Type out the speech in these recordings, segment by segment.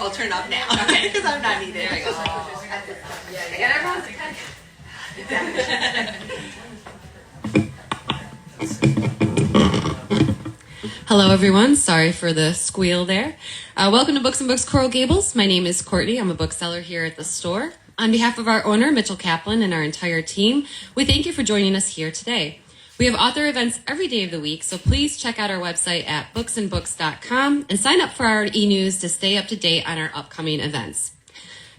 I'll turn it off now. Okay. Because I'm not needed. There we go. I got everyone's attention. Hello, everyone. Sorry for the squeal there. Welcome to Books and Books Coral Gables. My name is Courtney. I'm a bookseller here at the store. On behalf of our owner, Mitchell Kaplan, and our entire team, we thank you for joining us here today. We have author events every day of the week, so please check out our website at booksandbooks.com and sign up for our e-news to stay up to date on our upcoming events.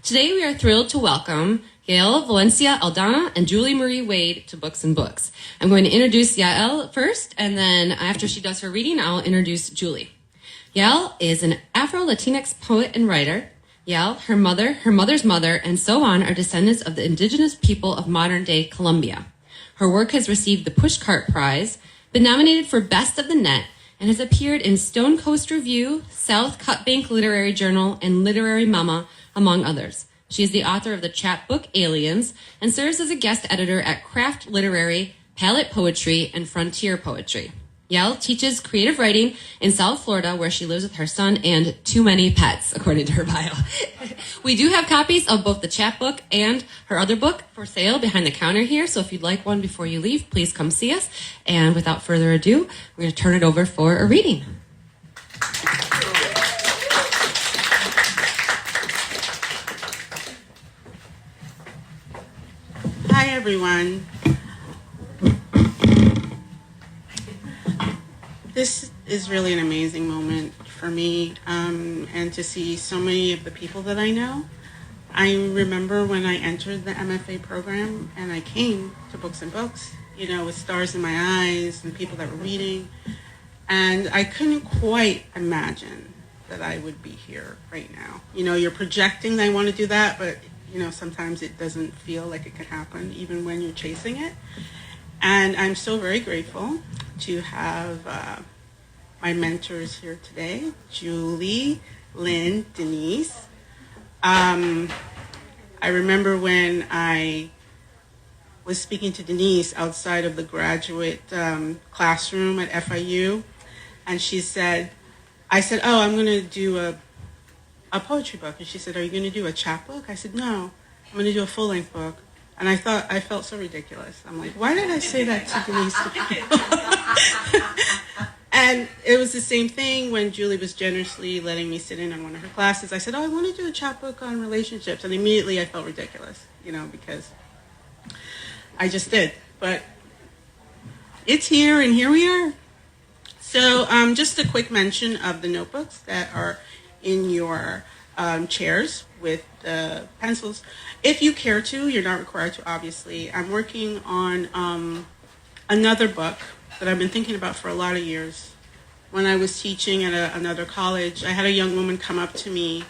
Today, we are thrilled to welcome Yael Valencia Aldana and Julie Marie Wade to Books and Books. I'm going to introduce Yael first, and then after she does her reading, I'll introduce Julie. Yael is an Afro-Latinx poet and writer. Yael, her mother, her mother's mother, and so on are descendants of the indigenous people of modern-day Colombia. Her work has received the Pushcart Prize, been nominated for Best of the Net, and has appeared in Stone Coast Review, South Cutbank Literary Journal, and Literary Mama, among others. She is the author of the chapbook Aliens and serves as a guest editor at Craft Literary, Palette Poetry, and Frontier Poetry. Yael teaches creative writing in South Florida, where she lives with her son and too many pets, according to her bio. We do have copies of both the chapbook and her other book for sale behind the counter here, so if you'd like one before you leave, please come see us. And without further ado, we're going to turn it over for a reading. Hi, everyone. This is really an amazing moment for me, and to see so many of the people that I know. I remember when I entered the MFA program and I came to Books and Books, you know, with stars in my eyes and people that were reading, and I couldn't quite imagine that I would be here right now. You know, you're projecting that I want to do that, but, you know, sometimes it doesn't feel like it could happen even when you're chasing it. And I'm so very grateful to have my mentors here today, Julie, Lynn, Denise. I remember when I was speaking to Denise outside of the graduate classroom at FIU, and she said, I said, oh, I'm going to do a poetry book. And she said, are you going to do a chapbook? I said, no, I'm going to do a full-length book. And I felt so ridiculous. I'm like, why did I say that to Denise? And it was the same thing when Julie was generously letting me sit in on one of her classes. I said, oh, I want to do a chapbook on relationships. And immediately I felt ridiculous, you know, because I just did. But it's here, and here we are. So just a quick mention of the notebooks that are in your chairs with the pencils. If you care to, you're not required to, obviously. I'm working on another book that I've been thinking about for a lot of years. When I was teaching at another college, I had a young woman come up to me,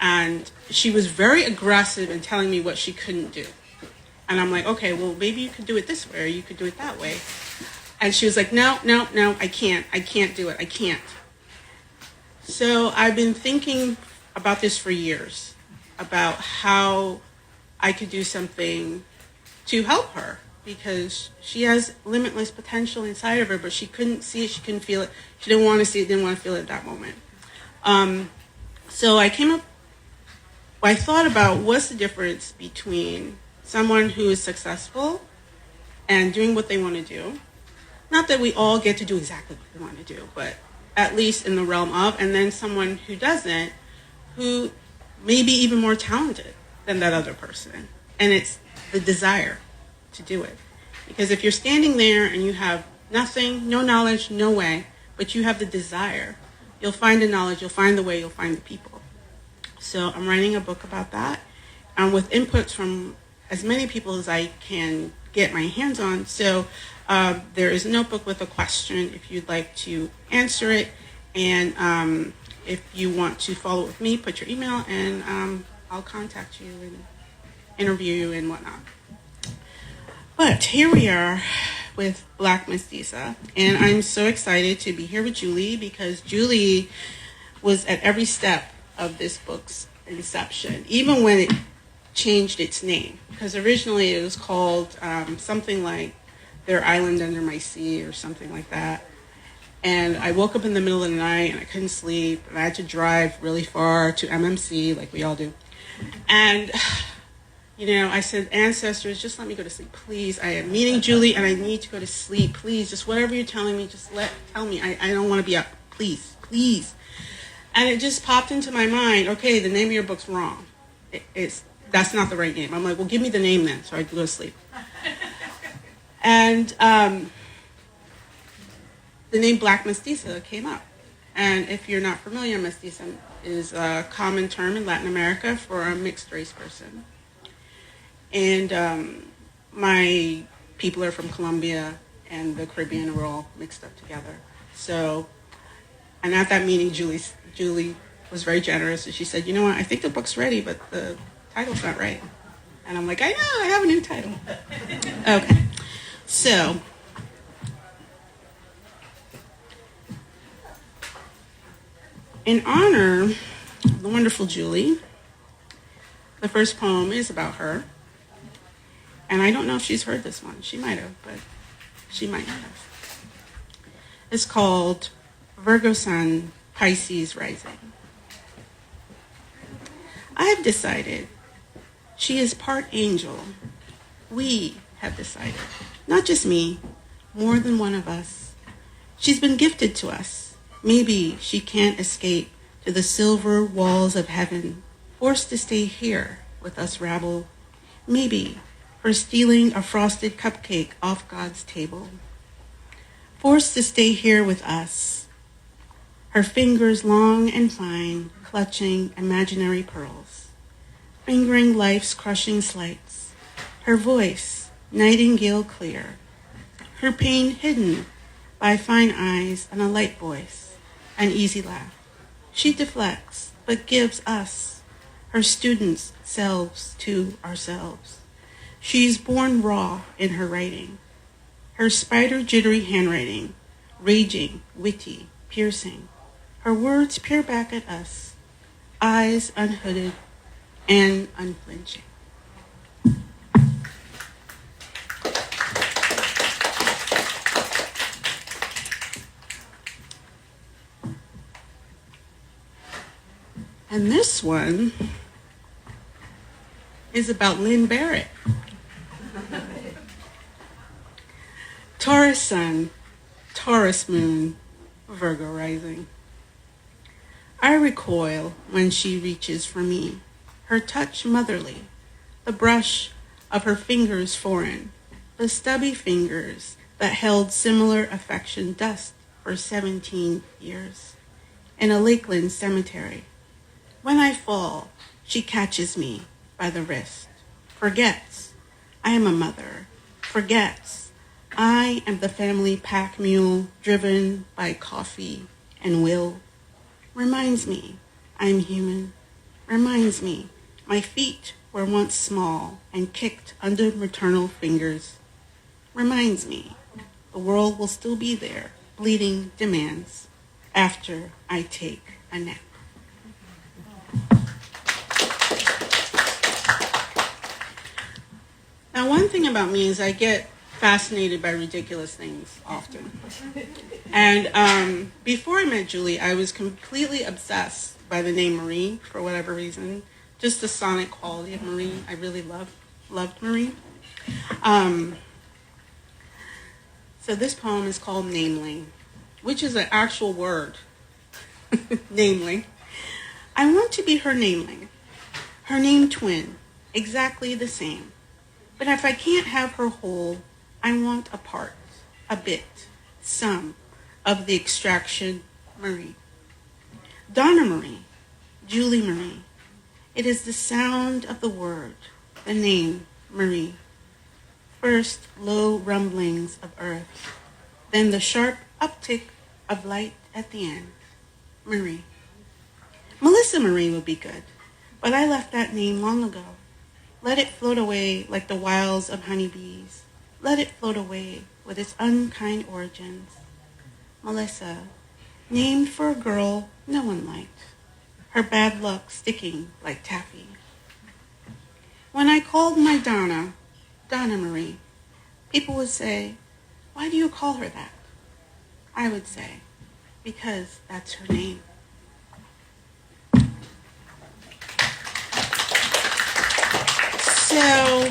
and she was very aggressive in telling me what she couldn't do. And I'm like, okay, well, maybe you could do it this way, or you could do it that way. And she was like, no, I can't do it, I can't. So I've been thinking about this for years, about how I could do something to help her, because she has limitless potential inside of her, but she couldn't see it, she couldn't feel it, she didn't want to see it, didn't want to feel it at that moment. So I thought about what's the difference between someone who is successful and doing what they want to do. Not that we all get to do exactly what we want to do, but at least in the realm of, and then someone who doesn't, who may be even more talented than that other person. And it's the desire to do it. Because if you're standing there and you have nothing, no knowledge, no way, but you have the desire, you'll find the knowledge, you'll find the way, you'll find the people. So I'm writing a book about that, with inputs from as many people as I can get my hands on. So there is a notebook with a question if you'd like to answer it. And if you want to follow with me, put your email, and I'll contact you and interview you and whatnot. But here we are with Black Mestiza, and I'm so excited to be here with Julie, because Julie was at every step of this book's inception, even when it changed its name, because originally it was called something like Their Island Under My Sea or something like that. And I woke up in the middle of the night and I couldn't sleep. And I had to drive really far to MMC, like we all do. And, I said, ancestors, just let me go to sleep, please. I am meeting Julie and I need to go to sleep. Please, just whatever you're telling me, just tell me. I don't want to be up. Please, please. And it just popped into my mind, okay, the name of your book's wrong. That's not the right name. I'm like, well, give me the name then so I can go to sleep. And the name Black Mestiza came up. And if you're not familiar, Mestiza is a common term in Latin America for a mixed race person. And my people are from Colombia and the Caribbean, we're all mixed up together. So, and at that meeting, Julie was very generous, and she said, you know what, I think the book's ready, but the title's not right. And I'm like, I know, I have a new title. Okay, so in honor of the wonderful Julie, the first poem is about her. And I don't know if she's heard this one. She might have, but she might not have. It's called Virgo Sun, Pisces Rising. I have decided she is part angel. We have decided, not just me, more than one of us. She's been gifted to us. Maybe she can't escape to the silver walls of heaven, forced to stay here with us rabble. Maybe for stealing a frosted cupcake off God's table. Forced to stay here with us, her fingers long and fine, clutching imaginary pearls, fingering life's crushing slights, her voice nightingale clear, her pain hidden by fine eyes and a light voice, an easy laugh. She deflects, but gives us, her students, selves to ourselves. She's born raw in her writing, her spider-jittery handwriting, raging, witty, piercing. Her words peer back at us, eyes unhooded and unflinching. And this one is about Lynn Barrett. Taurus sun, Taurus moon, Virgo rising. I recoil when she reaches for me, her touch motherly, the brush of her fingers foreign, the stubby fingers that held similar affection dust for 17 years in a Lakeland cemetery. When I fall, she catches me by the wrist, forgets I am a mother, forgets I am the family pack mule driven by coffee and will. Reminds me I'm human. Reminds me my feet were once small and kicked under maternal fingers. Reminds me the world will still be there, bleeding demands, after I take a nap. Now, one thing about me is I get fascinated by ridiculous things often. And before I met Julie, I was completely obsessed by the name Marie for whatever reason. Just the sonic quality of Marie. I really loved Marie. So this poem is called Namely, which is an actual word. Namely. I want to be her namely, her name twin, exactly the same. But if I can't have her whole, I want a part, a bit, some of the extraction Marie. Donna Marie, Julie Marie. It is the sound of the word, the name Marie. First, low rumblings of earth, then the sharp uptick of light at the end. Marie. Melissa Marie would be good, but I left that name long ago. Let it float away like the wiles of honeybees. Let it float away with its unkind origins. Melissa, named for a girl no one liked, her bad luck sticking like taffy. When I called my Donna Marie, people would say, why do you call her that? I would say, because that's her name. So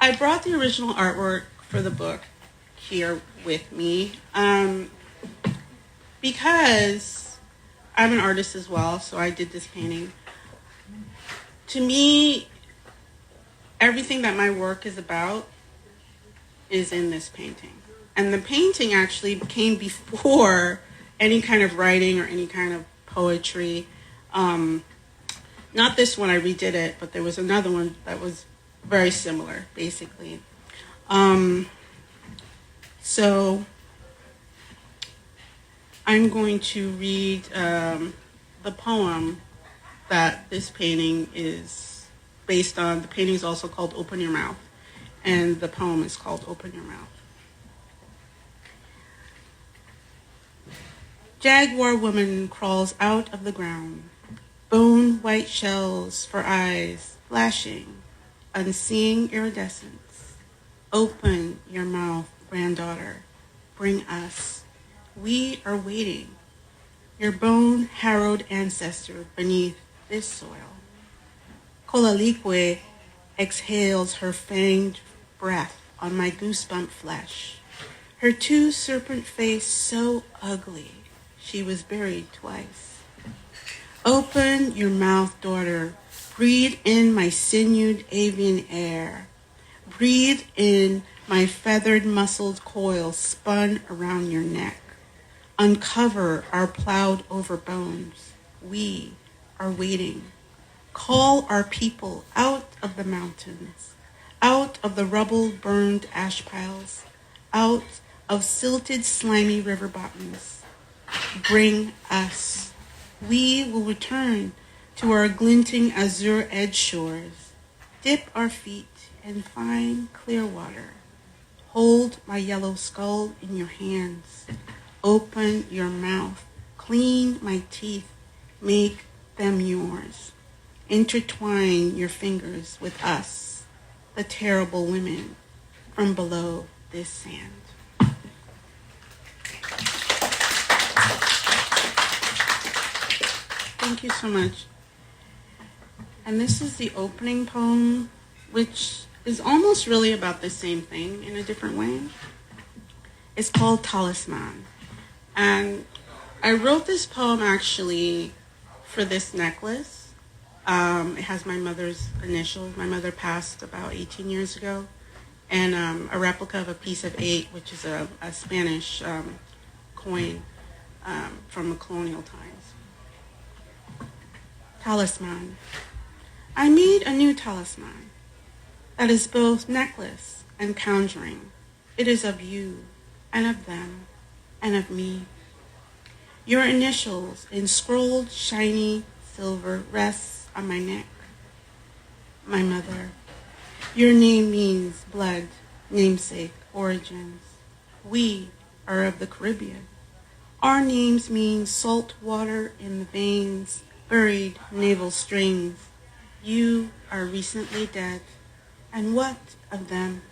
I brought the original artwork for the book here with me because I'm an artist as well, so I did this painting. To me, everything that my work is about is in this painting. And the painting actually came before any kind of writing or any kind of poetry. Not this one, I redid it, but there was another one that was very similar, basically. So I'm going to read the poem that this painting is based on. The painting is also called Open Your Mouth, and the poem is called Open Your Mouth. Jaguar woman crawls out of the ground, bone white shells for eyes, flashing, unseeing iridescence. Open your mouth, granddaughter, bring us. We are waiting. Your bone-harrowed ancestor beneath this soil. Kolalique exhales her fanged breath on my goosebump flesh. Her two-serpent face so ugly, she was buried twice. Open your mouth, daughter. Breathe in my sinewed avian air. Breathe in my feathered muscled coil spun around your neck. Uncover our plowed over bones. We are waiting. Call our people out of the mountains, out of the rubble burned ash piles, out of silted slimy river bottoms. Bring us. We will return to our glinting azure edge shores, dip our feet in fine clear water. Hold my yellow skull in your hands. Open your mouth. Clean my teeth. Make them yours. Intertwine your fingers with us, the terrible women from below this sand. Thank you so much. And this is the opening poem, which is almost really about the same thing in a different way. It's called Talisman. And I wrote this poem actually for this necklace. It has my mother's initials. My mother passed about 18 years ago. And a replica of a piece of 8, which is a Spanish coin from the colonial times. Talisman. I made a new talisman that is both necklace and conjuring. It is of you and of them and of me. Your initials in scrolled shiny silver rests on my neck. My mother. Your name means blood, namesake, origins. We are of the Caribbean. Our names mean salt water in the veins, buried navel strings. You are recently dead. And what of them?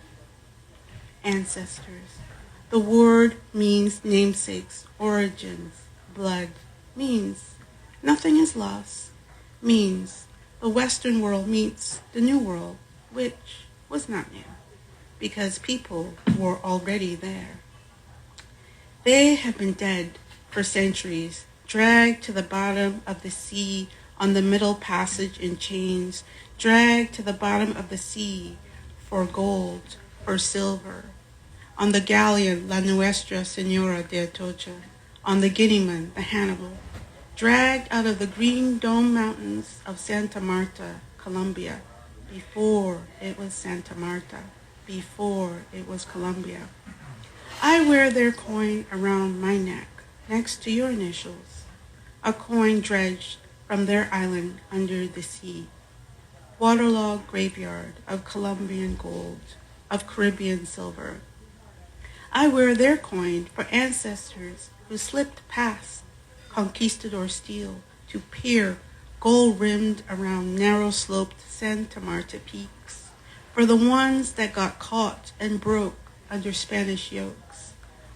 Ancestors. The word means namesakes, origins, blood. Means nothing is lost. Means the Western world meets the New World, which was not new, because people were already there. They have been dead for centuries, dragged to the bottom of the sea on the Middle Passage in chains, dragged to the bottom of the sea for gold, for silver, on the galleon La Nuestra Senora de Atocha, on the Guineaman, the Hannibal, dragged out of the green dome mountains of Santa Marta, Colombia, before it was Santa Marta, before it was Colombia. I wear their coin around my neck, next to your initials, a coin dredged from their island under the sea. Waterlogged graveyard of Colombian gold, of Caribbean silver. I wear their coin for ancestors who slipped past conquistador steel to peer gold-rimmed around narrow-sloped Santa Marta peaks, for the ones that got caught and broke under Spanish yokes.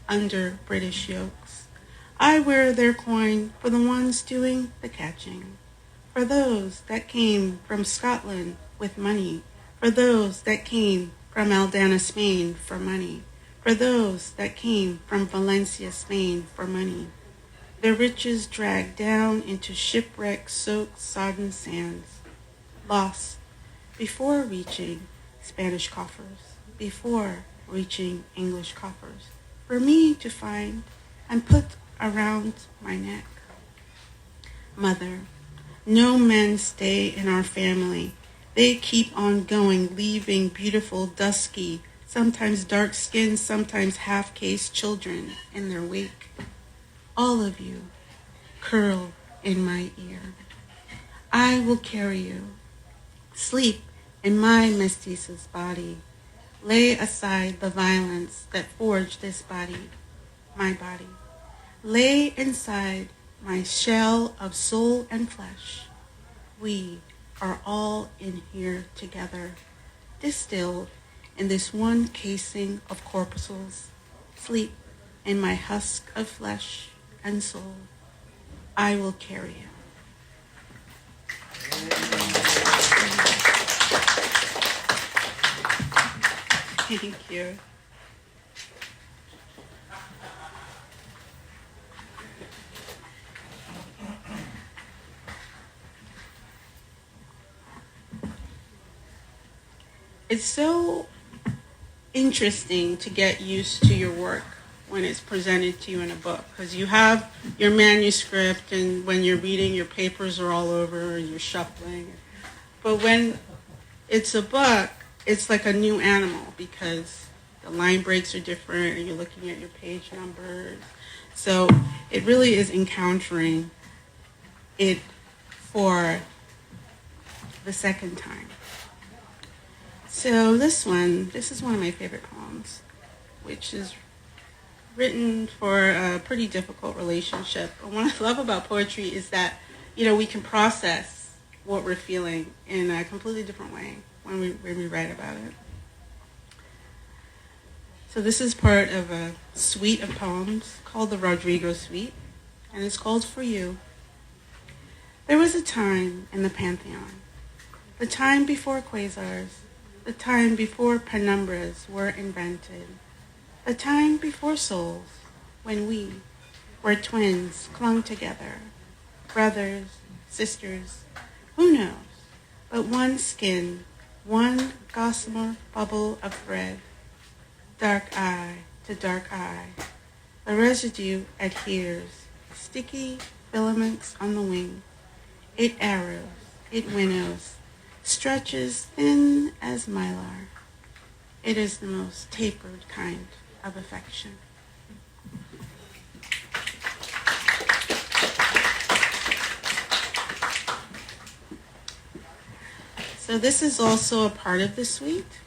under British yokes. I wear their coin for the ones doing the catching, for those that came from Scotland with money, for those that came from Aldana, Spain for money, for those that came from Valencia, Spain for money. Their riches dragged down into shipwreck-soaked sodden sands, lost before reaching Spanish coffers, before reaching English coffers, for me to find and put around my neck. Mother, no men stay in our family. They keep on going, leaving beautiful, dusky, sometimes dark-skinned, sometimes half-cased children in their wake. All of you curl in my ear. I will carry you. Sleep in my Mestiza's body. Lay aside the violence that forged this body, my body. Lay inside my shell of soul and flesh. We are all in here together, distilled in this one casing of corpuscles. Sleep in my husk of flesh and soul. I will carry you. Thank you. It's so interesting to get used to your work when it's presented to you in a book, because you have your manuscript, and when you're reading, your papers are all over and you're shuffling. But when it's a book, it's like a new animal, because the line breaks are different and you're looking at your page numbers. So it really is encountering it for the second time. So this is one of my favorite poems, which is written for a pretty difficult relationship. But what I love about poetry is that, we can process what we're feeling in a completely different way when we write about it. So this is part of a suite of poems called the Rodrigo Suite, and it's called For You. There was a time in the Pantheon, the time before quasars, the time before penumbras were invented, the time before souls, when we were twins clung together, brothers, sisters, who knows, but one skin, one gossamer bubble of thread, dark eye to dark eye. The residue adheres, sticky filaments on the wing. It arrows, it winnows, stretches thin as mylar. It is the most tapered kind of affection. So this is also a part of the suite.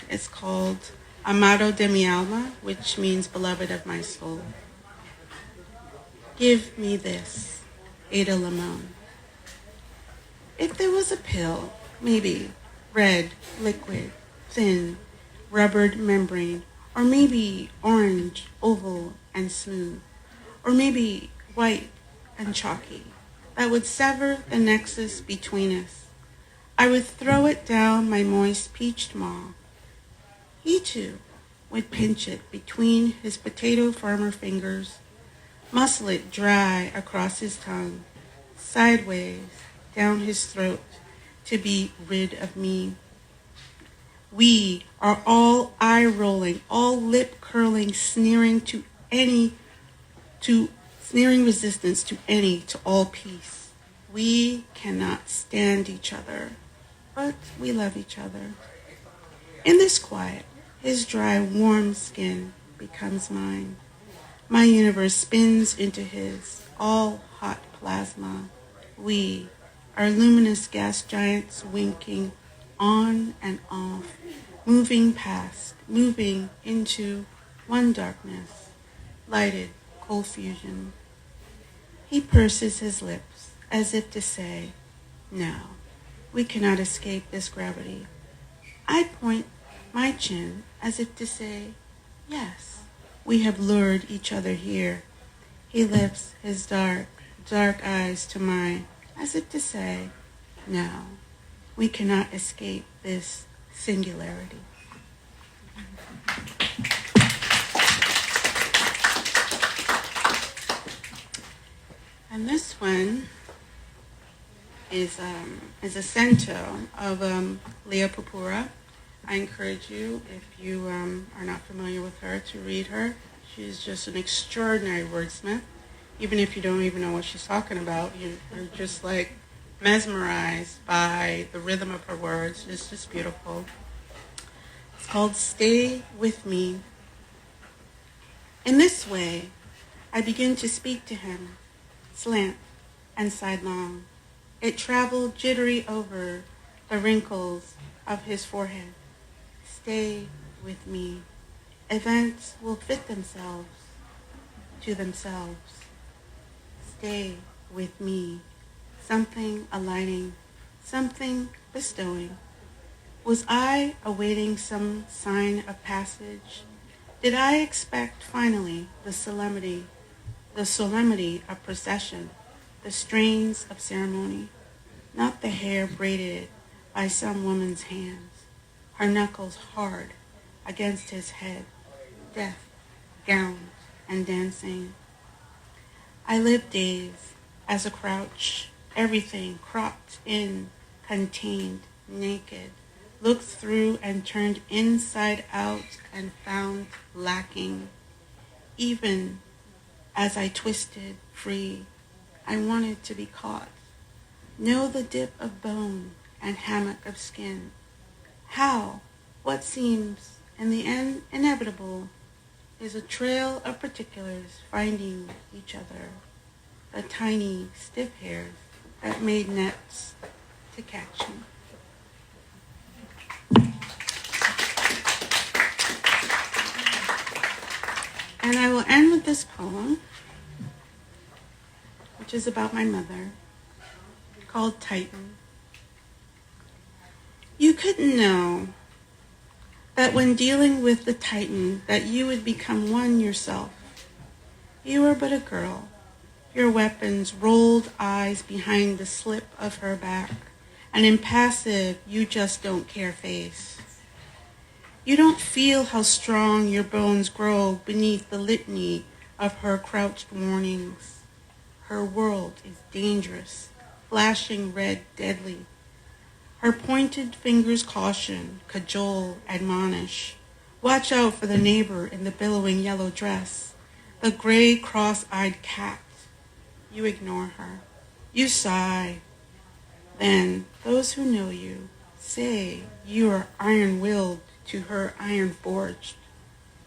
It's called Amado de mi alma, which means beloved of my soul. Give me this, Ada Limon. If there was a pill, maybe red, liquid, thin, rubbered membrane, or maybe orange, oval, and smooth, or maybe white and chalky, that would sever the nexus between us, I would throw it down my moist peached maw. He too would pinch it between his potato farmer fingers, muscle it dry across his tongue, sideways down his throat, to be rid of me. We are all eye-rolling, all lip-curling, sneering resistance to any, to all peace. We cannot stand each other, but we love each other. In this quiet, his dry, warm skin becomes mine. My universe spins into his, all hot plasma. We are luminous gas giants winking on and off, moving past, moving into one darkness, lighted cold fusion. He purses his lips as if to say, no, we cannot escape this gravity. I point my chin as if to say, yes, We have lured each other here. He lifts his dark, dark eyes to mine, as if to say, no, we cannot escape this singularity. And this one is a cento of Leah Purpura. I encourage you, if you are not familiar with her, to read her. She's just an extraordinary wordsmith. Even if you don't even know what she's talking about, you're just like mesmerized by the rhythm of her words. It's just beautiful. It's called Stay With Me. In this way, I begin to speak to him, slant and sidelong. It traveled jittery over the wrinkles of his forehead. Stay with me. Events will fit themselves to themselves. Stay with me. Something alighting, something bestowing. Was I awaiting some sign of passage? Did I expect finally the solemnity of procession, the strains of ceremony, not the hair braided by some woman's hands, her knuckles hard against his head, death, gowns, and dancing. I lived days as a crouch, everything cropped in, contained, naked, looked through and turned inside out and found lacking. Even as I twisted free, I wanted to be caught. Know the dip of bone and hammock of skin. How what seems in the end inevitable is a trail of particulars finding each other, the tiny stiff hairs that made nets to catch me. And I will end with this poem, which is about my mother, called Titan. You couldn't know that when dealing with the Titan that you would become one yourself. You were but a girl, your weapons rolled eyes behind the slip of her back, an impassive you just don't care face. You don't feel how strong your bones grow beneath the litany of her crouched warnings. Her world is dangerous, flashing red deadly. Her pointed fingers caution, cajole, admonish. Watch out for the neighbor in the billowing yellow dress, the gray cross-eyed cat. You ignore her. You sigh. Then those who know you say you are iron-willed to her iron-forged.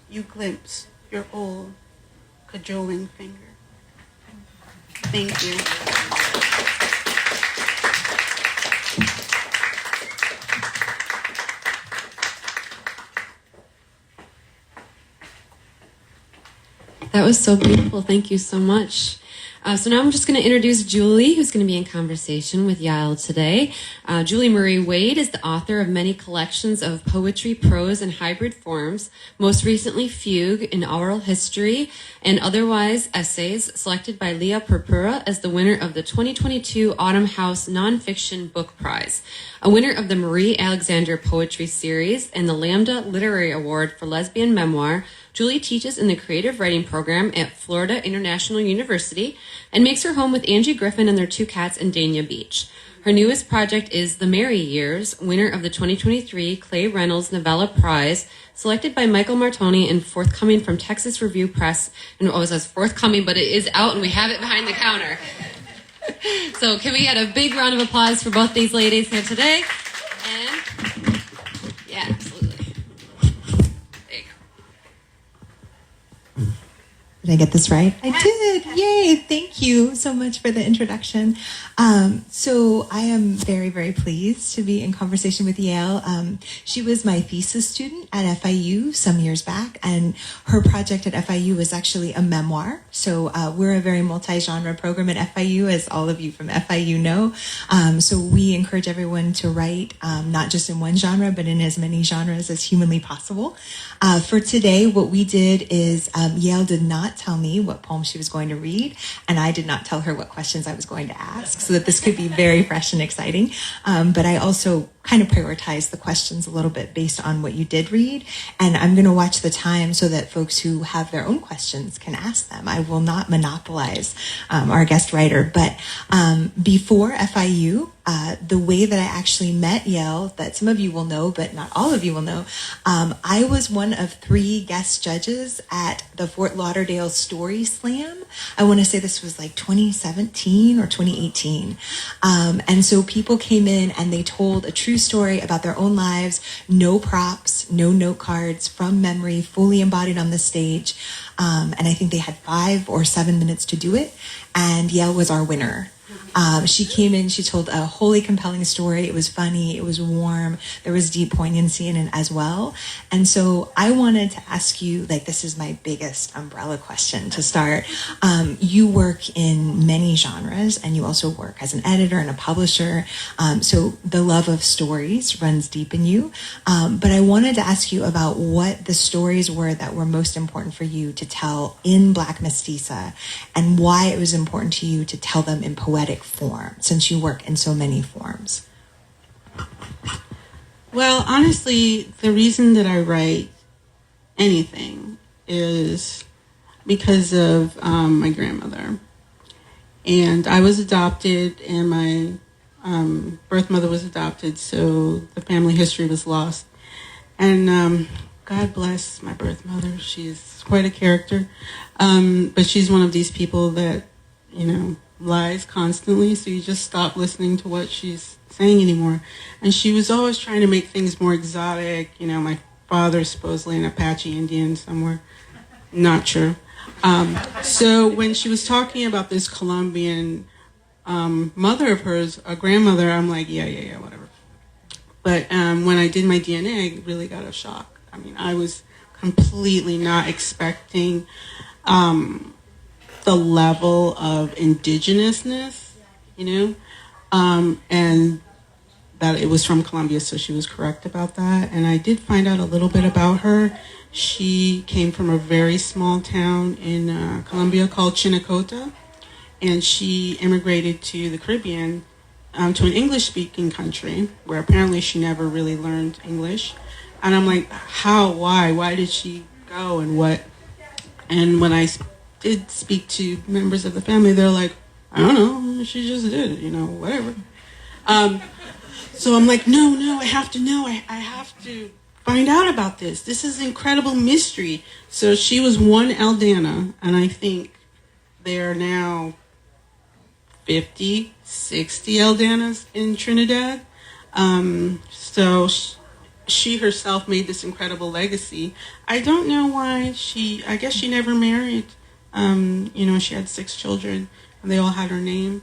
You glimpse your old cajoling finger. Thank you. That was so beautiful. Thank you so much. So now I'm just going to introduce Julie, who's going to be in conversation with Yael today. Julie Marie Wade is the author of many collections of poetry, prose, and hybrid forms, most recently Fugue in Oral History, and otherwise essays selected by Leah Purpura as the winner of the 2022 Autumn House Nonfiction Book Prize, a winner of the Marie Alexander Poetry Series and the Lambda Literary Award for Lesbian Memoir. Julie teaches in the creative writing program at Florida International University and makes her home with Angie Griffin and their two cats in Dania Beach. Her newest project is The Merry Years, winner of the 2023 Clay Reynolds Novella Prize, selected by Michael Martoni and forthcoming from Texas Review Press. And it says forthcoming, but it is out and we have it behind the counter. So can we get a big round of applause for both these ladies here today? And yeah, absolutely. There you go. Did I get this right? I did. Yay. Thank you so much for the introduction. So I am very, very pleased to be in conversation with Yale. She was my thesis student at FIU some years back, and her project at FIU was actually a memoir. So we're a very multi-genre program at FIU, as all of you from FIU know. So we encourage everyone to write not just in one genre, but in as many genres as humanly possible. For today, what we did is Yale did not tell me what poem she was going to read, and I did not tell her what questions I was going to ask, so that this could be very fresh and exciting. But I also kind of prioritize the questions a little bit based on what you did read, and I'm going to watch the time so that folks who have their own questions can ask them. I will not monopolize our guest writer, but before FIU, the way that I actually met Yale, that some of you will know, but not all of you will know, I was one of 3 guest judges at the Fort Lauderdale Story Slam. I want to say this was like 2017 or 2018. And so people came in and they told a true story about their own lives, no props, no note cards, from memory, fully embodied on the stage. And I think they had 5 or 7 minutes to do it. And Yale was our winner. She came in, she told a wholly compelling story. It was funny, it was warm, there was deep poignancy in it as well. And so I wanted to ask you, like, this is my biggest umbrella question to start. You work in many genres, and you also work as an editor and a publisher. So the love of stories runs deep in you. But I wanted to ask you about what the stories were that were most important for you to tell in Black Mestiza, and why it was important to you to tell them in poetic form, since you work in so many forms. Well, honestly, the reason that I write anything is because of my grandmother. And I was adopted, and my birth mother was adopted, so the family history was lost. And God bless my birth mother. She's quite a character. But she's one of these people that, lies constantly, so you just stop listening to what she's saying anymore. And she was always trying to make things more exotic. My father's supposedly an Apache Indian somewhere. Not true. So when she was talking about this Colombian mother of hers, a grandmother, I'm like, yeah, whatever. But when I did my DNA, I really got a shock. I was completely not expecting the level of indigenousness, and that it was from Colombia, so she was correct about that. And I did find out a little bit about her. She came from a very small town in Colombia called Chinacota, and she immigrated to the Caribbean, to an English-speaking country, where apparently she never really learned English. And I'm like, how, why did she go, and what? And when I did speak to members of the family, they're like, I don't know, she just did it, whatever. So I'm like, no, I have to know. I have to find out about this. This is an incredible mystery. So she was one Aldana, and I think there are now 50, 60 Aldanas in Trinidad. So she herself made this incredible legacy. I don't know why I guess she never married. She had 6 children, and they all had her name.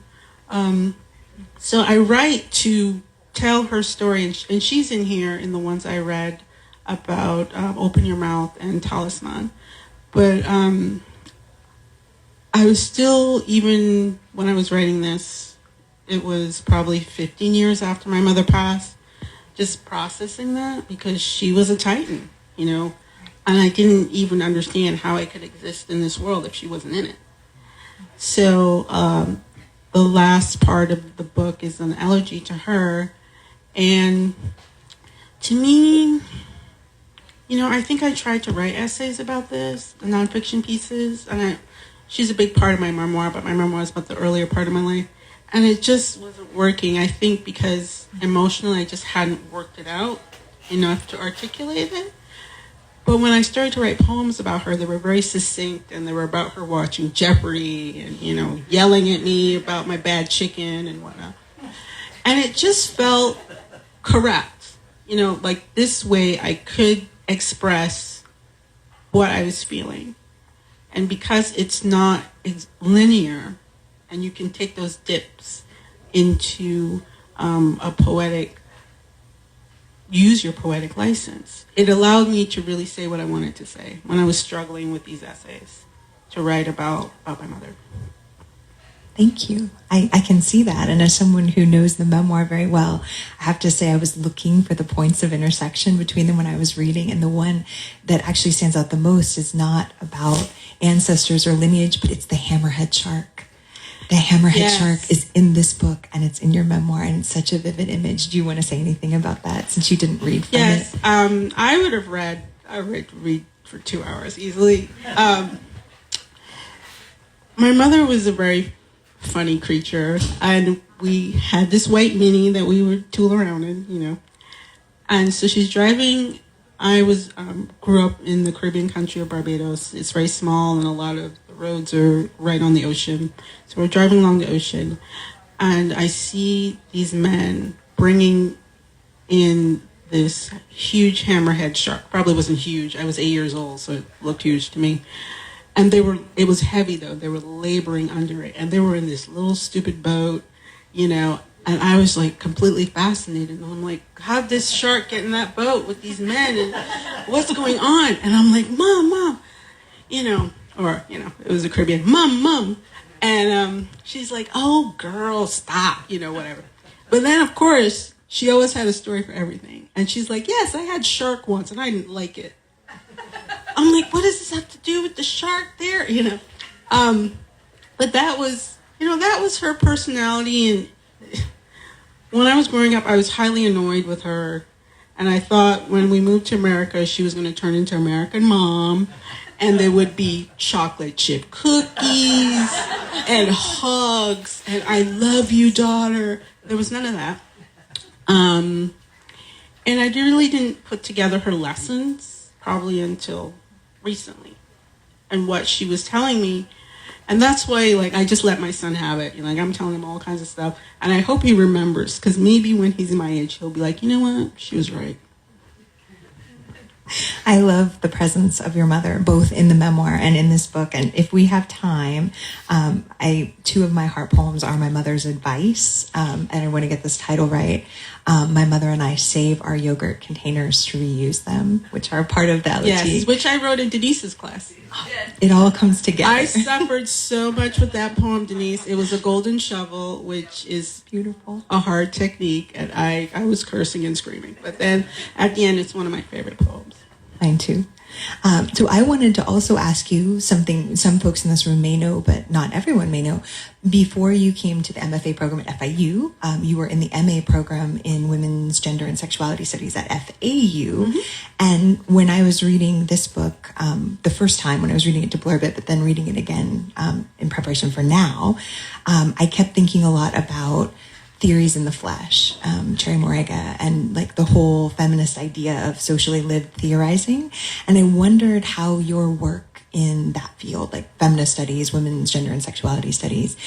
So I write to tell her story, and she's in here in the ones I read about Open Your Mouth and Talisman. But I was still, even when I was writing this, it was probably 15 years after my mother passed, just processing that, because she was a titan, and I didn't even understand how I could exist in this world if she wasn't in it. So the last part of the book is an elegy to her. And to me, I think I tried to write essays about this, the nonfiction pieces. And she's a big part of my memoir, but my memoir is about the earlier part of my life. And it just wasn't working, I think, because emotionally I just hadn't worked it out enough to articulate it. But when I started to write poems about her, they were very succinct, and they were about her watching Jeopardy and, yelling at me about my bad chicken and whatnot. And it just felt correct. Like this way I could express what I was feeling. And because it's linear, and you can take those dips into use your poetic license. It allowed me to really say what I wanted to say when I was struggling with these essays, to write about my mother. Thank you. I can see that. And as someone who knows the memoir very well, I have to say I was looking for the points of intersection between them when I was reading. And the one that actually stands out the most is not about ancestors or lineage, but it's the hammerhead shark. The hammerhead shark is in this book, and it's in your memoir, and it's such a vivid image. Do you want to say anything about that, since you didn't read from it? I would have read for 2 hours easily. My mother was a very funny creature, and we had this white Mini that we would tool around in, And so she's driving. I grew up in the Caribbean country of Barbados. It's very small, and a lot of the roads are right on the ocean. So we're driving along the ocean, and I see these men bringing in this huge hammerhead shark. Probably wasn't huge. I was 8 years old, so it looked huge to me. And it was heavy though. They were laboring under it, and they were in this little stupid boat, and I was like completely fascinated. And I'm like, how'd this shark get in that boat with these men, and what's going on? And I'm like, Mom, it was the Caribbean, Mom. And she's like, oh girl, stop, whatever. But then of course, she always had a story for everything. And she's like, yes, I had shark once and I didn't like it. I'm like, what does this have to do with the shark there? But that was her personality. And when I was growing up, I was highly annoyed with her. And I thought when we moved to America, she was going to turn into American Mom. And there would be chocolate chip cookies and hugs. And I love you, daughter. There was none of that. And I really didn't put together her lessons probably until recently, and what she was telling me. And that's why, I just let my son have it. I'm telling him all kinds of stuff, and I hope he remembers, because maybe when he's my age, he'll be like, you know what, she was right. I love the presence of your mother, both in the memoir and in this book. And if we have time, two of my heart poems are my mother's advice, and I want to get this title right. My mother and I save our yogurt containers to reuse them, which are part of the LT. Yes, which I wrote in Denise's class. It all comes together. I suffered so much with that poem, Denise. It was a golden shovel, which is beautiful, a hard technique, and I was cursing and screaming. But then at the end, it's one of my favorite poems. Mine too. So I wanted to also ask you something some folks in this room may know, but not everyone may know. Before you came to the MFA program at FIU, you were in the MA program in Women's Gender and Sexuality Studies at FAU. Mm-hmm. And when I was reading this book, the first time when I was reading it to blurb it, but then reading it again in preparation for now, I kept thinking a lot about theories in the flesh, Cherry Morega, and the whole feminist idea of socially lived theorizing. And I wondered how your work in that field, feminist studies, women's gender and sexuality studies,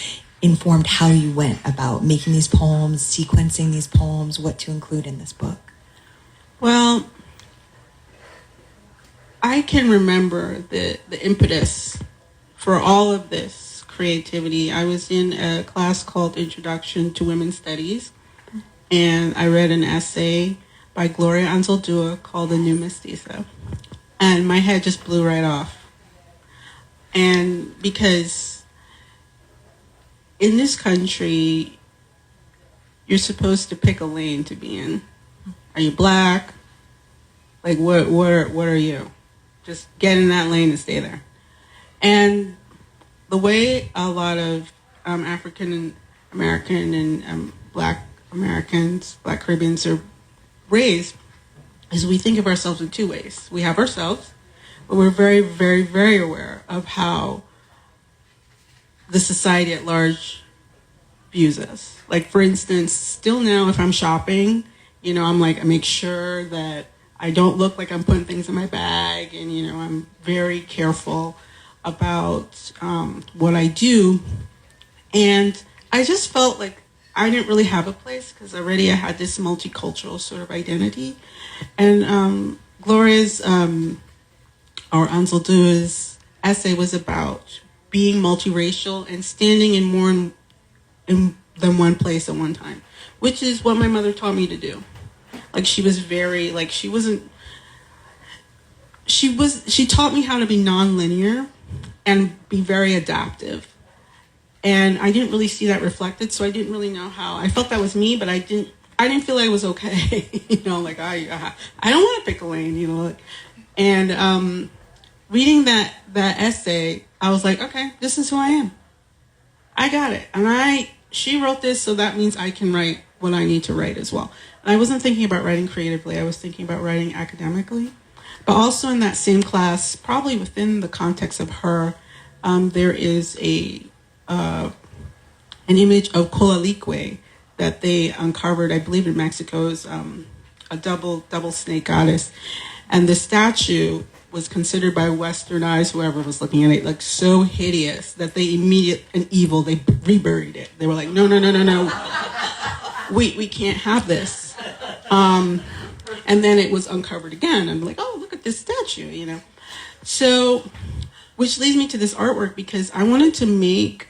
informed how you went about making these poems, sequencing these poems, what to include in this book. Well, I can remember the impetus for all of this creativity. I was in a class called Introduction to Women's Studies, and I read an essay by Gloria Anzaldúa called The New Mestiza, and my head just blew right off. And because in this country, you're supposed to pick a lane to be in. Are you black? What are you? Just get in that lane and stay there. And the way a lot of African American and Black Americans, Black Caribbeans are raised is we think of ourselves in two ways. We have ourselves, but we're very, very, very aware of how the society at large views us. For instance, still now if I'm shopping, I make sure that I don't look like I'm putting things in my bag, and, I'm very careful about what I do. And I just felt like I didn't really have a place, because already I had this multicultural sort of identity. And Gloria's or Anzaldúa's essay was about being multiracial and standing in more than one place at one time, which is what my mother taught me to do. Like, she was very, like, she taught me how to be nonlinear and be very adaptive. And I didn't really see that reflected, so I didn't really know how. I felt that was me, but I didn't feel like it was okay. Like, I don't want to pick a lane, And reading that essay, I was like, okay, this is who I am. I got it. And she wrote this, so that means I can write what I need to write as well. And I wasn't thinking about writing creatively. I was thinking about writing academically. But also in that same class, probably within the context of her, there is an image of Coatlicue that they uncovered, I believe in Mexico's a double snake goddess. And the statue was considered by Western eyes, whoever was looking at it, like so hideous that they they reburied it. They were like, no. We can't have this. And then it was uncovered again. I'm like, oh, look at this statue, So, which leads me to this artwork, because I wanted to make,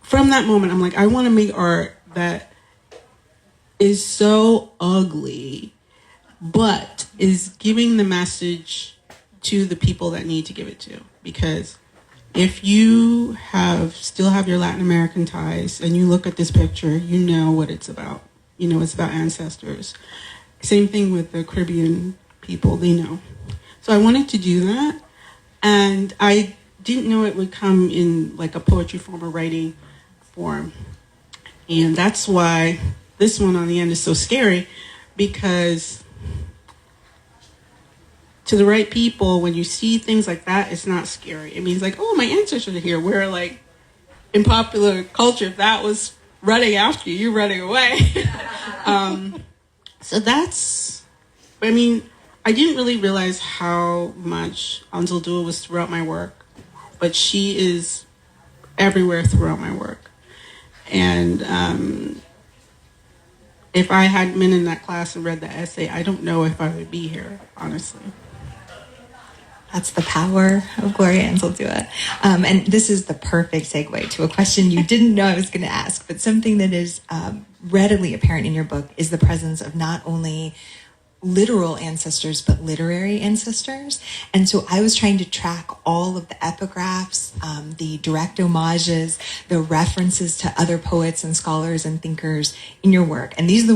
from that moment, I'm like, I want to make art that is so ugly, but is giving the message to the people that need to give it to. Because if you still have your Latin American ties and you look at this picture, you know what it's about. It's about ancestors. Same thing with the Caribbean people, they know. So I wanted to do that, and I didn't know it would come in like a poetry form or writing form. And that's why this one on the end is so scary, because to the right people, when you see things like that, it's not scary. It means like, oh, my ancestors are here. Where like in popular culture, if that was running after you, you're running away. So that's, I didn't really realize how much Anzaldúa was throughout my work, but she is everywhere throughout my work. And if I hadn't been in that class and read the essay, I don't know if I would be here, honestly. That's the power of Gloria Anzaldúa. And this is the perfect segue to a question you didn't know I was going to ask, but something that is readily apparent in your book is the presence of not only literal ancestors, but literary ancestors. And so I was trying to track all of the epigraphs, the direct homages, the references to other poets and scholars and thinkers in your work. And these are the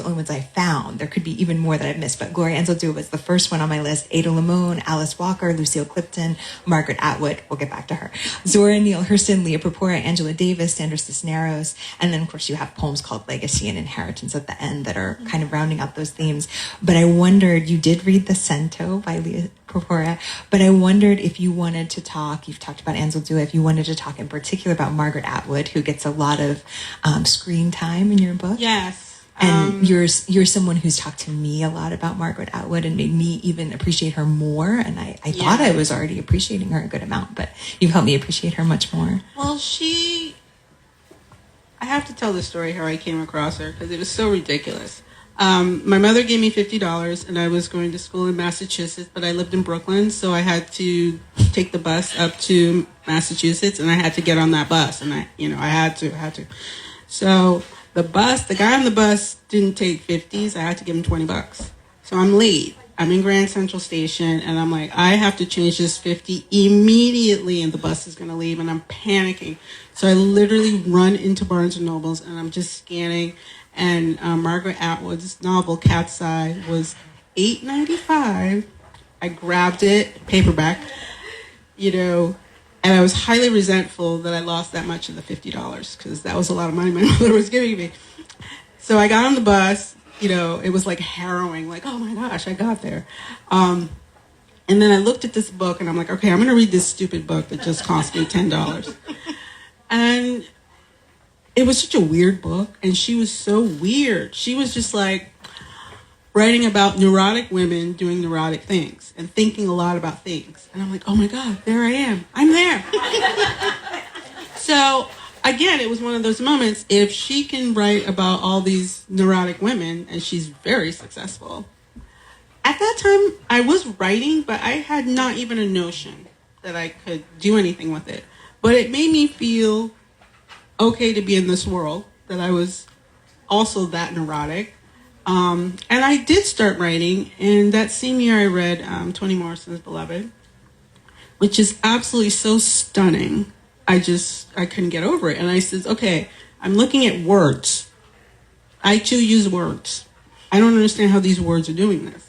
only ones I found. There could be even more that I've missed, but Gloria Anzaldúa was the first one on my list. Ada Limon, Alice Walker, Lucille Clifton, Margaret Atwood, we'll get back to her, Zora Neale Hurston, Leah Purpura, Angela Davis, Sandra Cisneros, and then of course you have poems called Legacy and Inheritance at the end that are kind of rounding out those themes. But I wondered, you did read The Cento by Leah Purpura, but I wondered if you wanted to talk, you've talked about Anzaldúa, if you wanted to talk in particular about Margaret Atwood, who gets a lot of screen time in your book. Yes. And you're someone who's talked to me a lot about Margaret Atwood and made me even appreciate her more. And I thought I was already appreciating her a good amount, but you've helped me appreciate her much more. Well, I have to tell the story how I came across her, because it was so ridiculous. My mother gave me $50 and I was going to school in Massachusetts, but I lived in Brooklyn, so I had to take the bus up to Massachusetts, and I had to get on that bus, and I had to. So the guy on the bus didn't take 50s. I had to give him $20. So I'm late. I'm in Grand Central Station, and I'm like, I have to change this 50 immediately, and the bus is going to leave, and I'm panicking. So I literally run into Barnes & Noble's, and I'm just scanning. And Margaret Atwood's novel, Cat's Eye, was $8.95. I grabbed it, paperback, and I was highly resentful that I lost that much of the $50, because that was a lot of money my mother was giving me. So I got on the bus, it was like harrowing, like, oh my gosh, I got there. And then I looked at this book, and I'm like, okay, I'm going to read this stupid book that just cost me $10. And it was such a weird book, and she was so weird. She was just like writing about neurotic women doing neurotic things and thinking a lot about things. And I'm like, oh my God, there I am. I'm there. So again, it was one of those moments, if she can write about all these neurotic women, and she's very successful, at that time, I was writing, but I had not even a notion that I could do anything with it. But it made me feel okay to be in this world, that I was also that neurotic. And I did start writing, and that same year I read Toni Morrison's Beloved, which is absolutely so stunning. I couldn't get over it. And I said, okay, I'm looking at words. I too use words. I don't understand how these words are doing this.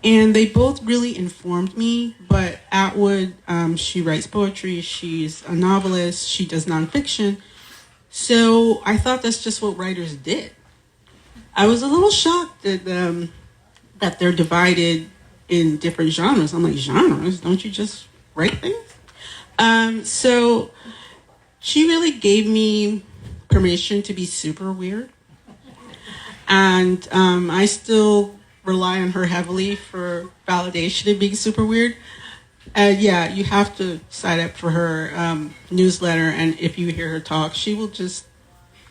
And they both really informed me, but Atwood, she writes poetry, she's a novelist, she does nonfiction. So I thought that's just what writers did. I was a little shocked that they're divided in different genres. I'm like, genres? Don't you just write things? So she really gave me permission to be super weird. And I still rely on her heavily for validation of being super weird. Yeah, you have to sign up for her newsletter, and if you hear her talk, she will just,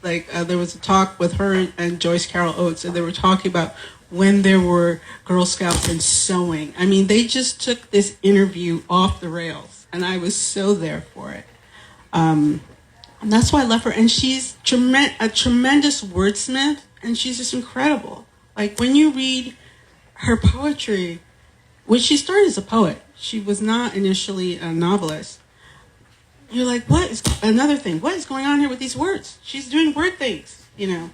like, there was a talk with her and Joyce Carol Oates, and they were talking about when there were Girl Scouts and sewing. I mean, they just took this interview off the rails, and I was so there for it. And that's why I love her. And she's a tremendous wordsmith, and she's just incredible. Like, when you read her poetry, when she started as a poet, she was not initially a novelist. You're like, what is going on here with these words? She's doing word things, you know.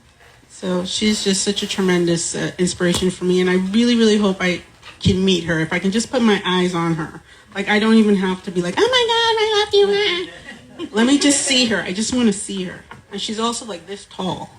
So she's just such a tremendous inspiration for me, and I really, really hope I can meet her. If I can just put my eyes on her. Like, I don't even have to be like, oh my God, I love you. Let me just see her. I just want to see her. And she's also like this tall.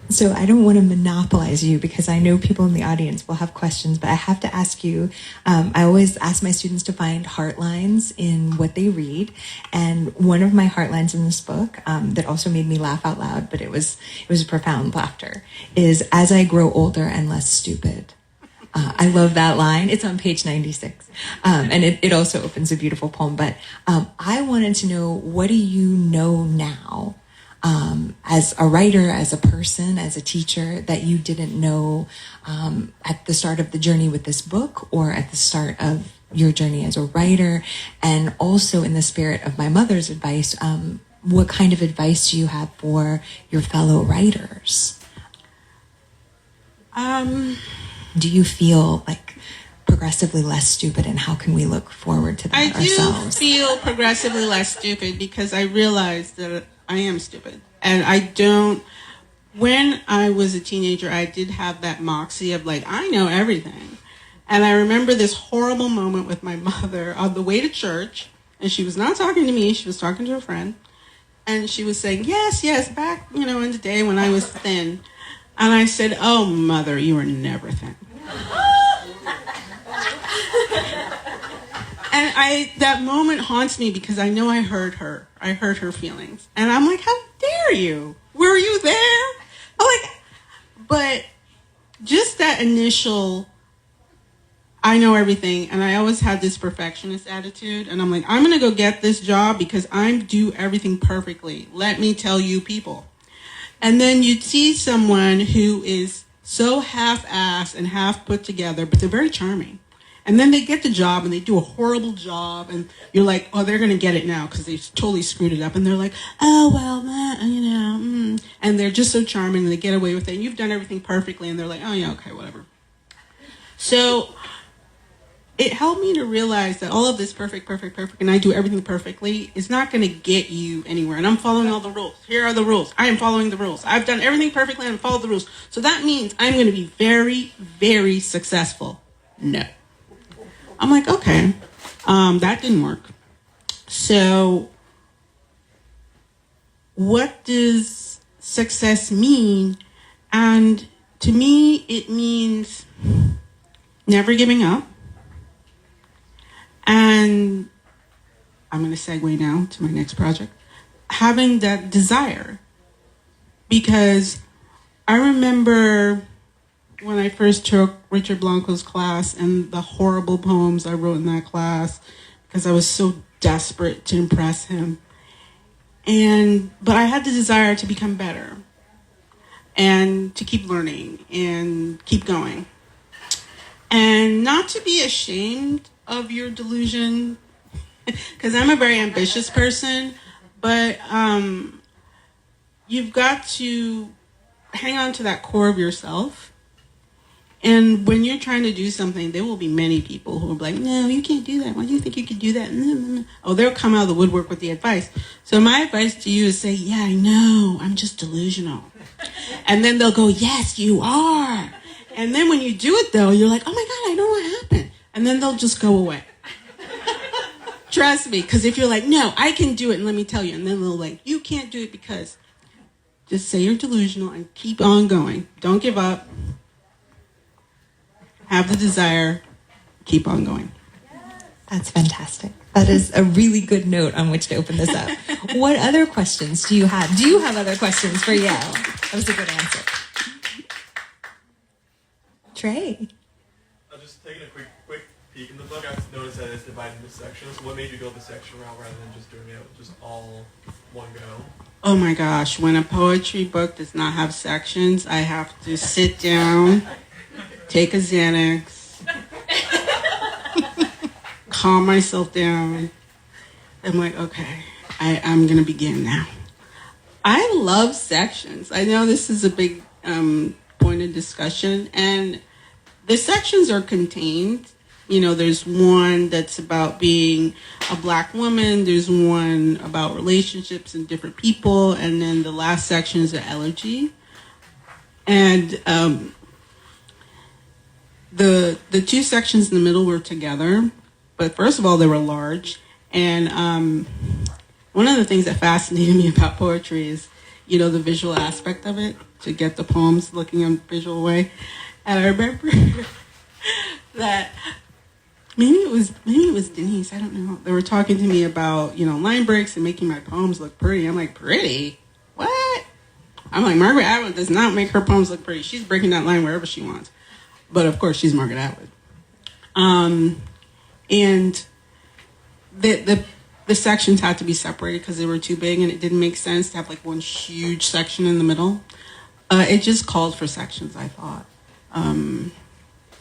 So I don't want to monopolize you because I know people in the audience will have questions, but I have to ask you, I always ask my students to find heartlines in what they read. And one of my heartlines in this book that also made me laugh out loud, but it was a profound laughter, is as I grow older and less stupid. I love that line. It's on page 96. And it also opens a beautiful poem. But I wanted to know, what do you know now as a writer, as a person, as a teacher, that you didn't know at the start of the journey with this book, or at the start of your journey as a writer? And also, in the spirit of my mother's advice, what kind of advice do you have for your fellow writers? Do you feel like progressively less stupid, and how can we look forward to that ourselves? I do feel progressively less stupid because I realize that I am stupid. And when I was a teenager, I did have that moxie of like, I know everything. And I remember this horrible moment with my mother on the way to church, and she was not talking to me, she was talking to a friend. And she was saying, yes, back, in the day when I was thin. And I said, oh, Mother, you were never thin. And that moment haunts me because I know I heard her. I heard her feelings. And I'm like, how dare you? Were you there? But just that initial, I know everything. And I always had this perfectionist attitude. And I'm like, I'm going to go get this job because I do everything perfectly. Let me tell you people. And then you'd see someone who is so half-assed and half put together, but they're very charming. And then they get the job and they do a horrible job, and you're like, oh, they're going to get it now because they totally screwed it up. And they're like, oh, well, and they're just so charming and they get away with it. And you've done everything perfectly, and they're like, oh, yeah, okay, whatever. So it helped me to realize that all of this perfect, and I do everything perfectly is not going to get you anywhere. And I'm following all the rules. Here are the rules. I am following the rules. I've done everything perfectly and followed the rules. So that means I'm going to be very, very successful. No. I'm like, okay, that didn't work. So what does success mean? And to me, it means never giving up. And I'm going to segue now to my next project. Having that desire. Because I remember when I first took Richard Blanco's class and the horrible poems I wrote in that class because I was so desperate to impress him. But I had the desire to become better. and to keep learning and keep going. And not to be ashamed of your delusion, because I'm a very ambitious person, but you've got to hang on to that core of yourself. And when you're trying to do something, there will be many people who will be like, no, you can't do that. Why do you think you could do that? Oh, they'll come out of the woodwork with the advice. So my advice to you is say, yeah, I know, I'm just delusional. And then they'll go, yes, you are. And then when you do it, though, you're like, oh, my God, I know what happened. And then they'll just go away. Trust me, because if you're like, no, I can do it, and let me tell you, and then they'll like, you can't do it because, just say you're delusional and keep on going. Don't give up. Have the desire. Keep on going. That's fantastic. That is a really good note on which to open this up. What other questions do you have? Do you have other questions for Yale? That was a good answer. Trey. Just taking a quick peek in the book, I've noticed that it's divided into sections. What made you go the section route rather than just doing it just all one go? Oh my gosh, when a poetry book does not have sections, I have to sit down, take a Xanax, calm myself down. I'm like, okay, I'm going to begin now. I love sections. I know this is a big point of discussion, and the sections are contained. You know, there's one that's about being a Black woman, there's one about relationships and different people, and then the last section is an elegy. And the two sections in the middle were together, but first of all, they were large. And one of the things that fascinated me about poetry is, you know, the visual aspect of it, to get the poems looking in a visual way. And I remember that maybe it was Denise, I don't know. They were talking to me about, you know, line breaks and making my poems look pretty. I'm like, pretty? What? I'm like, Margaret Atwood does not make her poems look pretty. She's breaking that line wherever she wants. But of course, she's Margaret Atwood. And the sections had to be separated because they were too big, and it didn't make sense to have like one huge section in the middle. It just called for sections, I thought.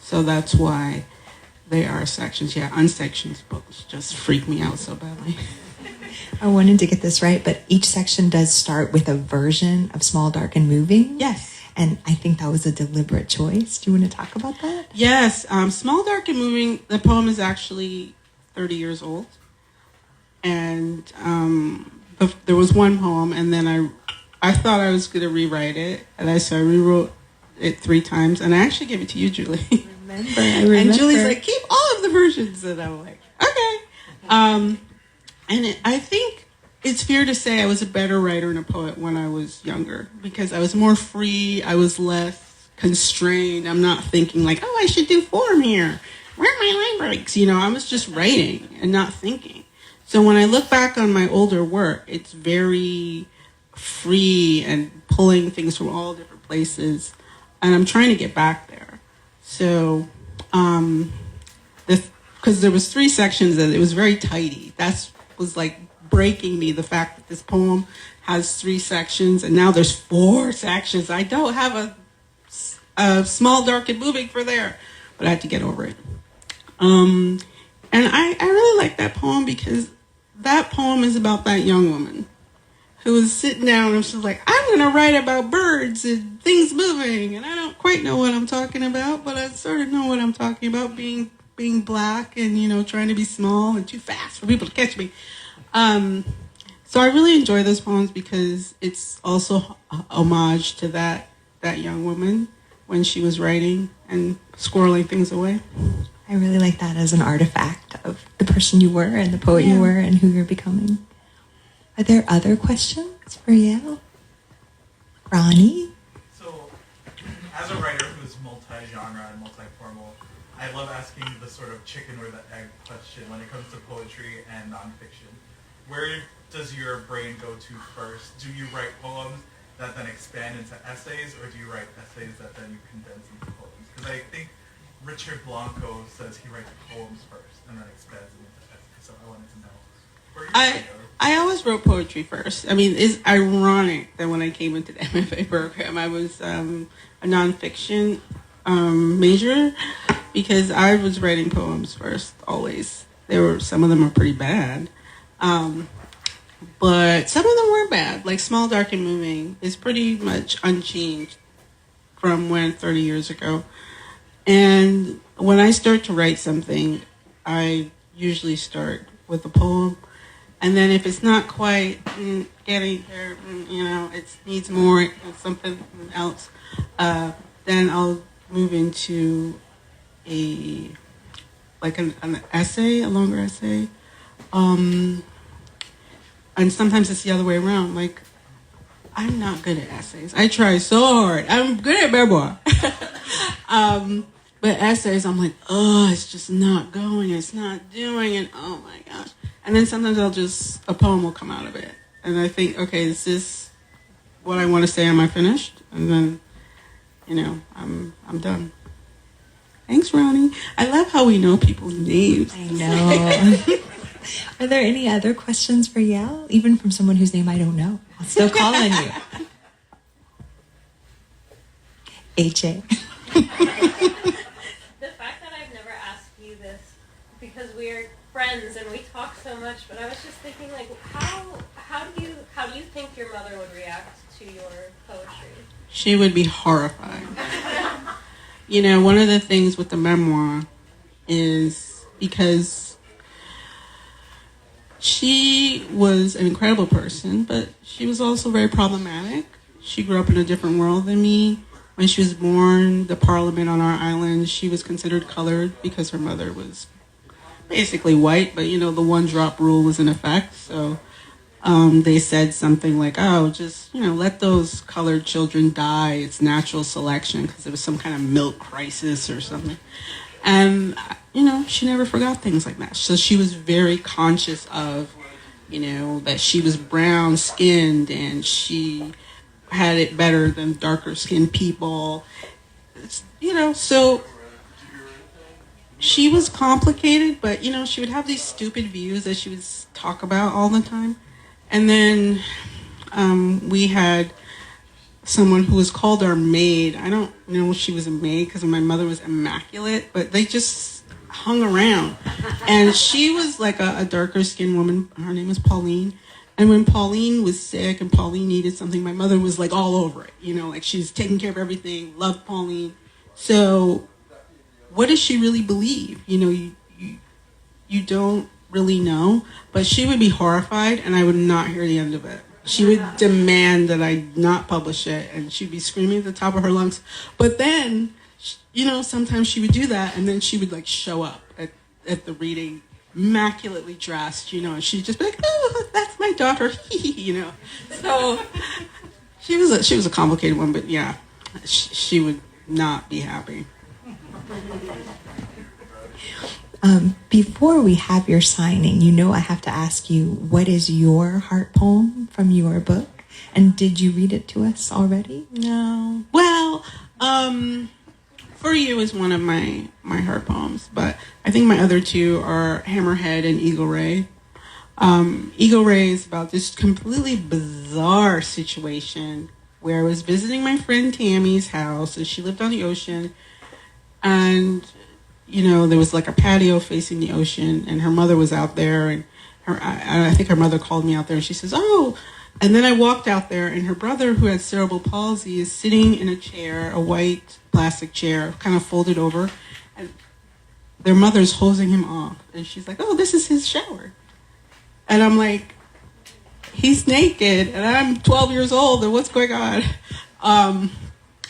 So that's why they are sections. Yeah, unsectioned books just freak me out so badly. I wanted to get this right, but each section does start with a version of Small, Dark, and Moving. Yes. And I think that was a deliberate choice. Do you want to talk about that? Yes. Small, Dark, and Moving, the poem is actually 30 years old. And there was one poem, and then I thought I was going to rewrite it, and so I rewrote it 3 times, and I actually gave it to you, Julie. I remember. And Julie's like, keep all of the versions, and I'm like, okay. I think it's fair to say I was a better writer and a poet when I was younger, because I was more free, I was less constrained. I'm not thinking like, oh, I should do form here. Where are my line breaks? You know, I was just writing and not thinking. So when I look back on my older work, it's very free and pulling things from all different places. And I'm trying to get back there. So, because there was 3 sections and it was very tidy. That was like breaking me, the fact that this poem has 3 sections and now there's 4 sections. I don't have a Small, Dark, and Moving for there, but I had to get over it. And I really like that poem because that poem is about that young woman who was sitting down and she was like, I'm going to write about birds and things moving. And I don't quite know what I'm talking about, but I sort of know what I'm talking about, being Black and, you know, trying to be small and too fast for people to catch me. So I really enjoy those poems because it's also a homage to that young woman when she was writing and squirreling things away. I really like that as an artifact of the person you were and the poet you were and who you're becoming. Are there other questions for Yale? Ronnie? So, as a writer who's multi-genre and multi-formal, I love asking the sort of chicken or the egg question when it comes to poetry and nonfiction. Where does your brain go to first? Do you write poems that then expand into essays, or do you write essays that then you condense into poems? Because I think Richard Blanco says he writes poems first and then expands them into essays. So I wanted to know where you go. I always wrote poetry first. I mean, it's ironic that when I came into the MFA program, I was a nonfiction major because I was writing poems first, always. Some of them are pretty bad. But some of them weren't bad. Like Small, Dark, and Moving is pretty much unchanged from 30 years ago. And when I start to write something, I usually start with a poem. And then if it's not quite getting there, it needs more, something else, then I'll move into an essay, a longer essay. And sometimes it's the other way around. Like, I'm not good at essays. I try so hard. I'm good at memoir. But essays, I'm like, oh, it's just not going. It's not doing it. Oh, my gosh. And then sometimes a poem will come out of it. And I think, okay, is this what I want to say? Am I finished? And then, I'm done. Thanks, Ronnie. I love how we know people's names. I know. Are there any other questions for Yael? Even from someone whose name I don't know. I'll still call on you. AJ. The fact that I've never asked you this, because we're friends and we talk so much, but I was just thinking, like, how do you think your mother would react to your poetry? She would be horrified. One of the things with the memoir is because she was an incredible person, but she was also very problematic. She grew up in a different world than me. When she was born, the parliament on our island, she was considered colored because her mother was basically white, but the one-drop rule was in effect. So they said something like, oh, just, let those colored children die. It's natural selection because there was some kind of milk crisis or something. And, she never forgot things like that. So she was very conscious of, that she was brown-skinned and she had it better than darker-skinned people. So she was complicated, but, she would have these stupid views that she would talk about all the time. And then we had someone who was called our maid. I don't know if she was a maid because my mother was immaculate, but they just hung around. And she was like a darker skinned woman. Her name was Pauline. And when Pauline was sick and Pauline needed something, my mother was like all over it. Like she's taking care of everything, loved Pauline. So what does she really believe? You don't really know. But she would be horrified and I would not hear the end of it. She would demand that I not publish it, and she'd be screaming at the top of her lungs. But then, sometimes she would do that, and then she would like show up at the reading, immaculately dressed, and she'd just be like, "Oh, that's my daughter," So she was a complicated one, but yeah, she would not be happy. Before we have your signing, I have to ask you, what is your heart poem from your book? And did you read it to us already? No. Well, For You is one of my heart poems, but I think my other two are Hammerhead and Eagle Ray. Eagle Ray is about this completely bizarre situation where I was visiting my friend Tammy's house, and she lived on the ocean, and there was like a patio facing the ocean, and her mother was out there, and I think her mother called me out there, and she says, "Oh," and then I walked out there, and her brother, who had cerebral palsy, is sitting in a chair, a white plastic chair, kind of folded over, and their mother's hosing him off, and she's like, "Oh, this is his shower," and I'm like, he's naked, and I'm 12 years old, and what's going on?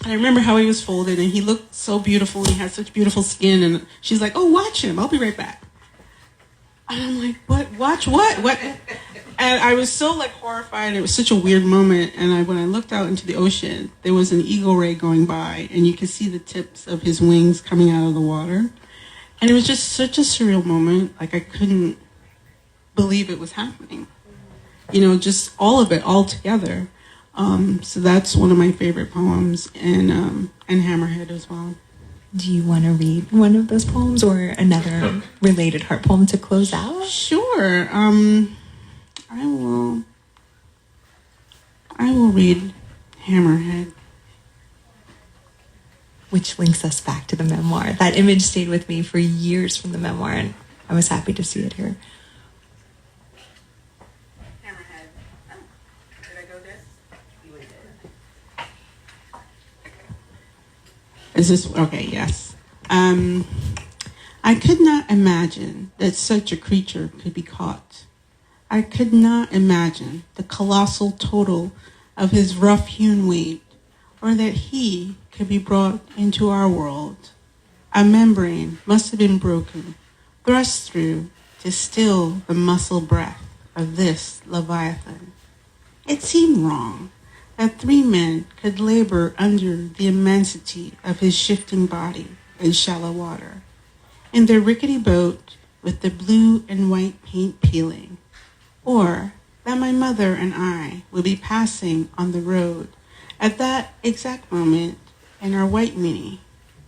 I remember how he was folded, and he looked so beautiful, and he had such beautiful skin, and she's like, "Oh, watch him, I'll be right back." And I'm like, "What? Watch what? What?" And I was so like horrified, and it was such a weird moment, and when I looked out into the ocean, there was an eagle ray going by, and you could see the tips of his wings coming out of the water, and it was just such a surreal moment, like I couldn't believe it was happening. Just all of it, all together. So that's one of my favorite poems, and Hammerhead as well. Do you want to read one of those poems or another related heart poem to close out? Sure. I will read Hammerhead. Which links us back to the memoir. That image stayed with me for years from the memoir, and I was happy to see it here. Hammerhead. Oh, did I go this? You would did. Is this okay? Yes. I could not imagine that such a creature could be caught. I could not imagine the colossal total of his rough-hewn weight, or that he could be brought into our world. A membrane must have been broken, thrust through to still the muscle breath of this Leviathan. It seemed wrong that 3 men could labor under the immensity of his shifting body in shallow water, in their rickety boat with the blue and white paint peeling, or that my mother and I would be passing on the road at that exact moment in our white Mini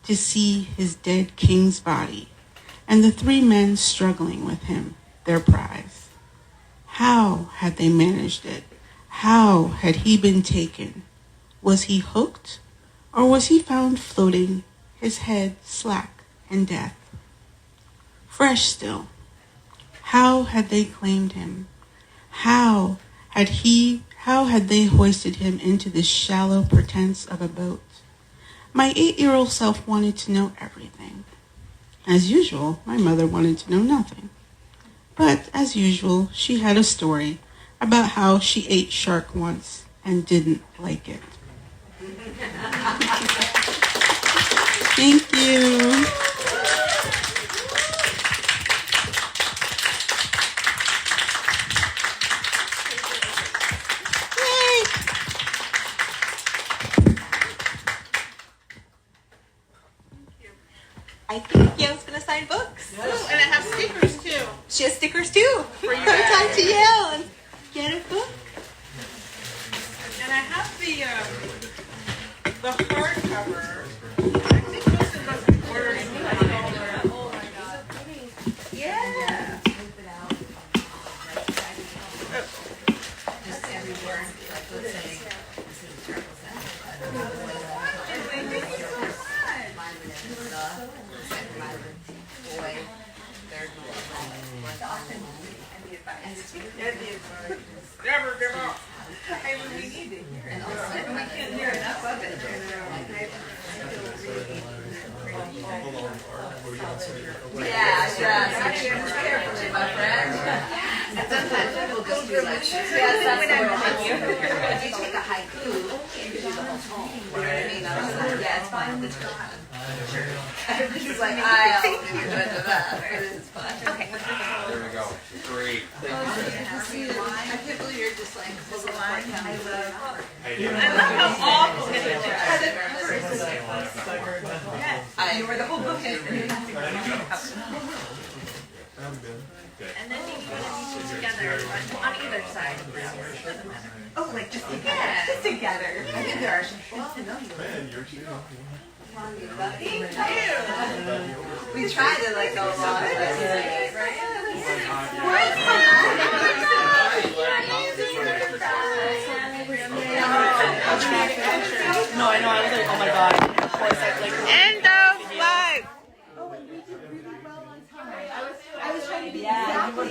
to see his dead king's body and the 3 men struggling with him, their prize. How had they managed it? How had he been taken? Was he hooked, or was he found floating, his head slack in death? Fresh still. How had they claimed him? How had they hoisted him into this shallow pretense of a boat? My 8-year-old self wanted to know everything. As usual, my mother wanted to know nothing. But as usual, she had a story about how she ate shark once and didn't like it. Thank you. I think Yale's going to sign books. Ooh, and I have stickers too. She has stickers too. For you Come guys. talk to Yale and get a book. And I have the hardcover. I think most of us ordered it. Yeah. Never give up. Hey, we need to hear it. We can't hear enough of it. Yeah, carefully, my friend. And sometimes people just do like, yes, that's the word. If you take a haiku, it gives you the whole poem. You know what I mean? Yeah, it's fine. It's fine. This is like, I'll do that. This is fun. Okay. There we go. Great. I can't believe you're just like, full of line. I love how awful it is. you were the whole book. And then you put them together on either side. Oh, like just together. Just together. I think there are some. We tried to like go along with it, No, I know. I was like, oh my god. Of course, I like. And